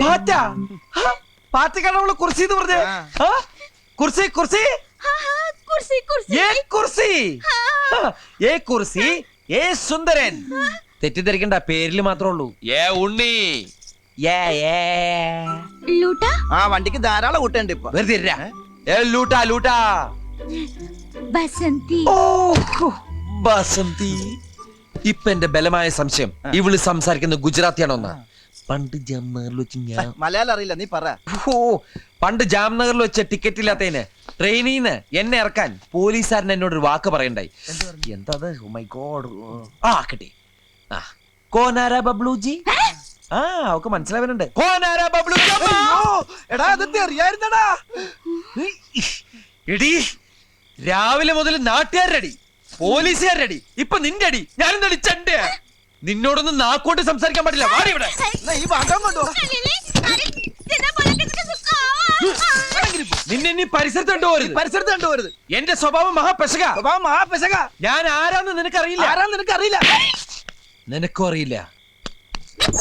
പാറ്റ പാറ്റക്കാണ് കുർസി എന്ന് പറഞ്ഞേ. കുർസി കുർസി ഏ കുർസി ഏ സുന്ദരൻ. തെറ്റിദ്ധരിക്കണ്ട, പേരില് മാത്രമേ ഉള്ളൂ. ഏ ഉണ്ണി ആ വണ്ടിക്ക് ധാരാളം കൂട്ടുണ്ട് ഇപ്പൊ. ലൂട്ടാ ലൂട്ടാ ബസന്തി. ബസന്തി. ഇപ്പൊ എന്റെ ബലമായ സംശയം ഇവള് സംസാരിക്കുന്ന ഗുജറാത്തിയാണോന്നാ. പണ്ട് ജാംനഗറിൽ വെച്ച് ഞാൻ മലയാളം അറിയില്ല, നീ പറ. പണ്ട് ജാംനഗറിൽ വെച്ച ടിക്കറ്റ് ഇല്ലാത്തതിന് ട്രെയിനിന്ന് എന്നെ ഇറക്കാൻ പോലീസുകാരൻ എന്നോടൊരു വാക്ക് പറയണ്ടായി. എന്താ മൈ ഗോഡ്. കിട്ടി. കോനാര ബബ്ലുജി. അവക്ക് മനസ്സിലാവുന്നുണ്ട്. കോനാര ബബ്ലുജി. എടാ അതൊക്കെ അറിയായിരുന്നടാ. എടി രാവിലെ മുതൽ നാട്ടുകാരടി പോലീസുകാരടി, ഇപ്പൊ നിന്റെ അടി. ഞാനെന്തടി ചണ്ട. നിന്നോടൊന്നും നാക്കോട്ട് സംസാരിക്കാൻ പാടില്ല. വാടി ഇവിടെ. ഈ ഭാഗം കൊണ്ടോ നിന്നെ നീ പരിസരത്ത് കണ്ടുപോരുത്. പരിസരത്ത് കണ്ടുപോരുത്. എന്റെ സ്വഭാവം മഹാപെശക. മഹാപെശക. ഞാൻ ആരാന്ന് നിനക്കറിയില്ല. ആരാന്ന് നിനക്കറിയില്ല. നിനക്കും അറിയില്ല.